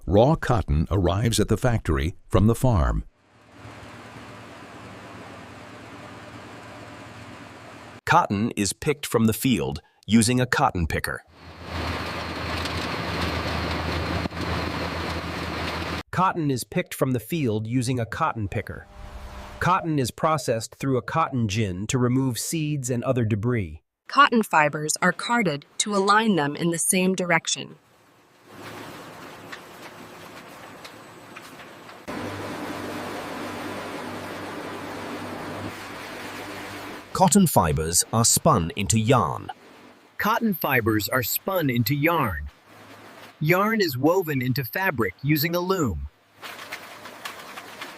raw cotton arrives at the factory from the farm. Cotton is picked from the field using a cotton picker. Cotton is picked from the field using a cotton picker. Cotton is processed through a cotton gin to remove seeds and other debris. Cotton fibers are carded to align them in the same direction. Cotton fibers are spun into yarn. Cotton fibers are spun into yarn. Yarn is woven into fabric using a loom.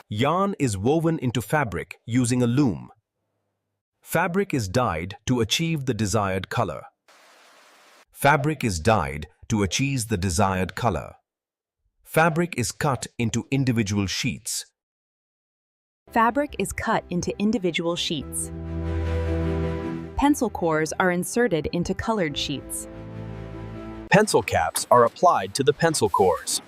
Yarn is woven into fabric using a loom. Fabric is dyed to achieve the desired color. Fabric is dyed to achieve the desired color. Fabric is cut into individual sheets. Fabric is cut into individual sheets. Pencil cores are inserted into colored sheets. Pencil caps are applied to the pencil cores.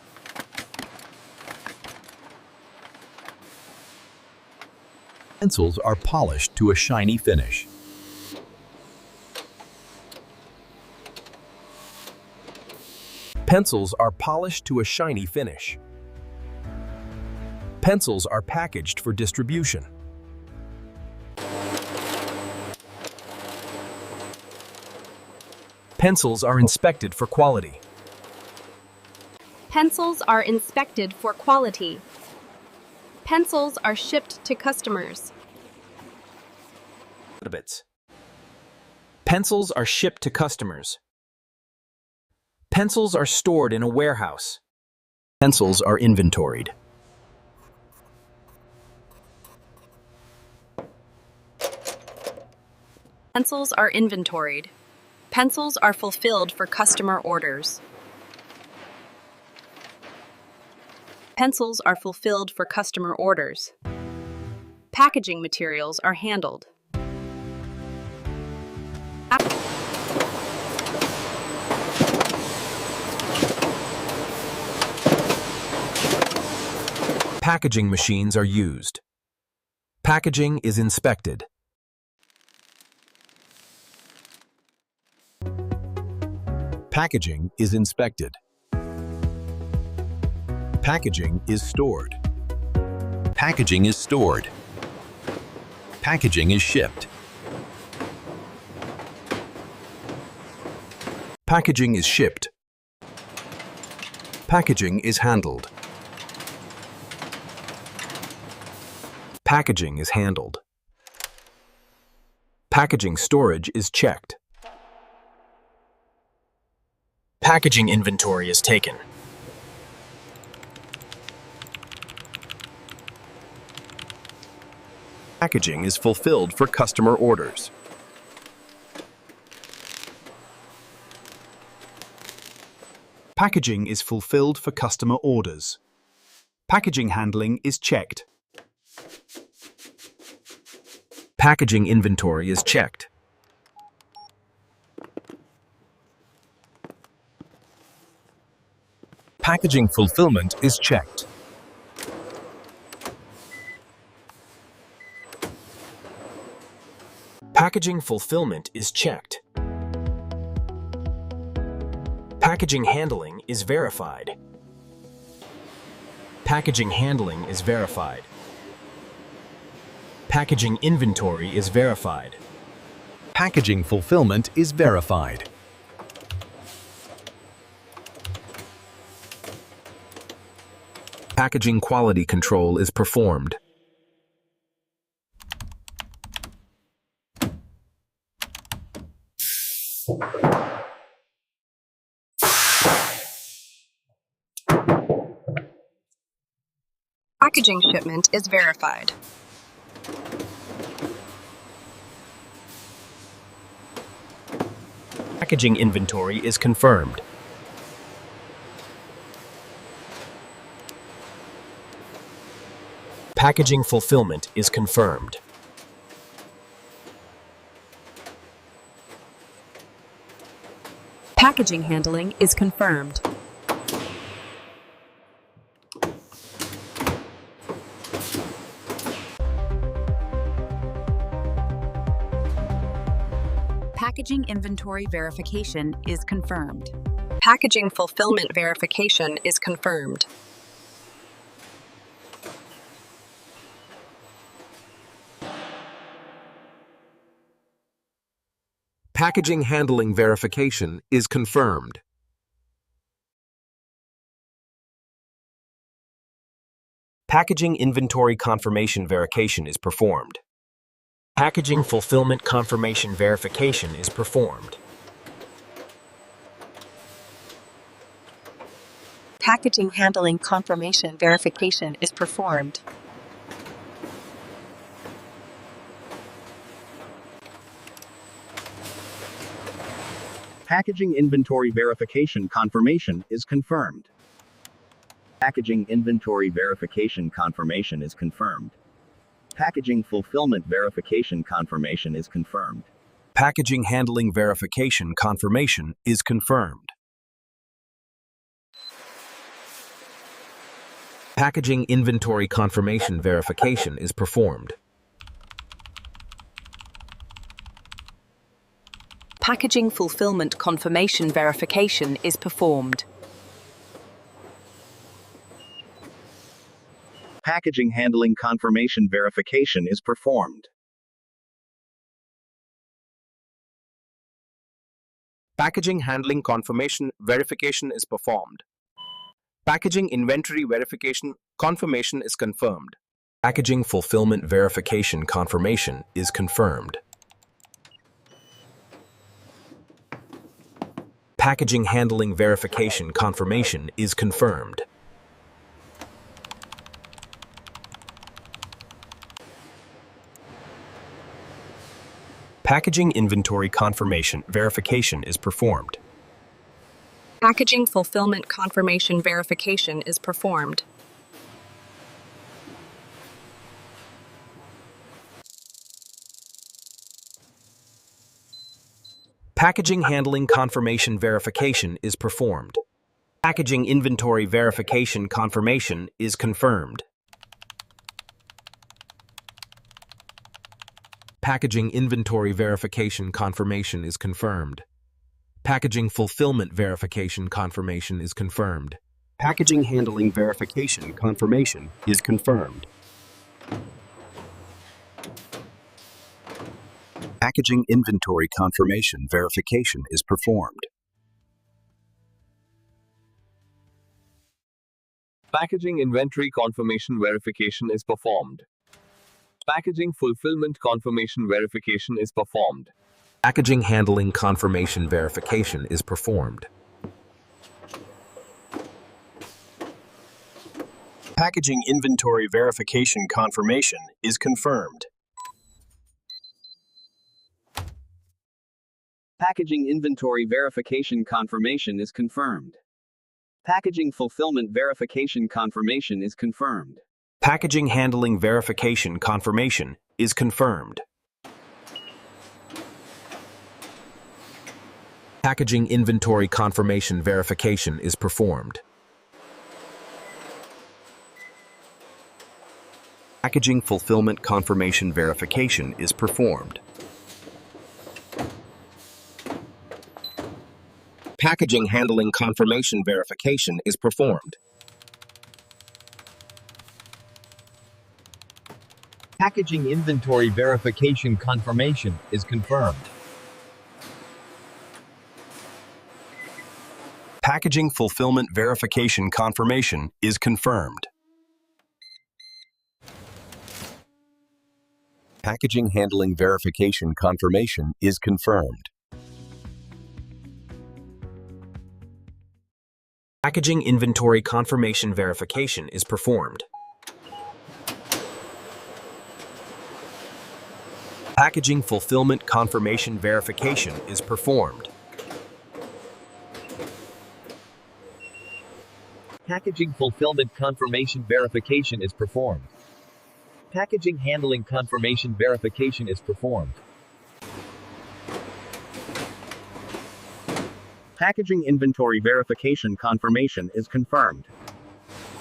Pencils are polished to a shiny finish. Pencils are polished to a shiny finish. Pencils are packaged for distribution. Pencils are inspected for quality. Pencils are inspected for quality. Pencils are shipped to customers. Pencils are shipped to customers. Pencils are stored in a warehouse. Pencils are inventoried. Pencils are inventoried. Pencils are fulfilled for customer orders. Pencils are fulfilled for customer orders. Packaging materials are handled. Packaging machines are used. Packaging is inspected. Packaging is inspected. Packaging is stored. Packaging is stored. Packaging is shipped. Packaging is shipped. Packaging is handled. Packaging is handled. Packaging storage is checked. Packaging inventory is taken. Packaging is fulfilled for customer orders. Packaging is fulfilled for customer orders. Packaging handling is checked. Packaging inventory is checked. Packaging fulfillment is checked. Packaging fulfillment is checked. Packaging handling is verified. Packaging handling is verified. Packaging inventory is verified. Packaging fulfillment is verified. Packaging quality control is performed. Packaging shipment is verified. Packaging inventory is confirmed. Packaging fulfillment is confirmed. Packaging handling is confirmed. Packaging inventory verification is confirmed. Packaging fulfillment verification is confirmed. Packaging handling verification is confirmed. Packaging inventory confirmation verification is performed. Packaging fulfillment confirmation verification is performed. Packaging handling confirmation verification is performed. Packaging inventory verification confirmation is confirmed. Packaging inventory verification confirmation is confirmed. Packaging fulfillment verification confirmation is confirmed. Packaging handling verification confirmation is confirmed. Packaging inventory confirmation verification is performed. Packaging fulfillment confirmation verification is performed. Packaging handling confirmation verification is performed. Packaging handling confirmation verification is performed. Packaging inventory verification confirmation is confirmed. Packaging fulfillment verification confirmation is confirmed. Packaging handling verification confirmation is confirmed. Packaging inventory confirmation verification is performed. Packaging fulfillment confirmation verification is performed. Packaging handling confirmation verification is performed. Packaging inventory verification confirmation is confirmed. Packaging inventory verification confirmation is confirmed. Packaging fulfillment verification confirmation is confirmed. Packaging handling verification confirmation is confirmed. Packaging inventory confirmation verification is performed. Packaging inventory confirmation verification is performed. Packaging fulfillment confirmation verification is performed. Packaging handling confirmation verification is performed. Packaging inventory verification confirmation is confirmed. Packaging inventory verification confirmation is confirmed. Packaging fulfillment verification confirmation is confirmed. Packaging handling verification confirmation is confirmed. Packaging inventory confirmation verification is performed. Packaging fulfillment confirmation verification is performed. Packaging handling confirmation verification is performed. Packaging inventory verification confirmation is confirmed. Packaging fulfillment verification confirmation is confirmed. Packaging handling verification confirmation is confirmed. Packaging inventory confirmation verification is performed. Packaging fulfillment confirmation verification is performed. Packaging fulfillment confirmation verification is performed. Packaging handling confirmation verification is performed. Packaging inventory verification confirmation is confirmed.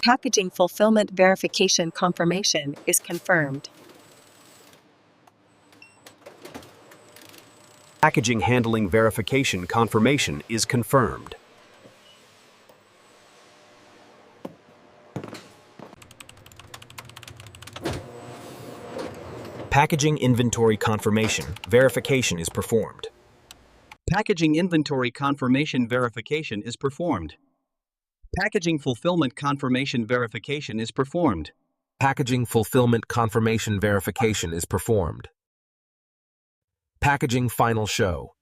Packaging fulfillment verification confirmation is confirmed. Packaging handling verification confirmation is confirmed. Packaging inventory confirmation verification is performed. Packaging inventory confirmation verification is performed. Packaging fulfillment confirmation verification is performed. Packaging fulfillment confirmation verification is performed. Packaging final show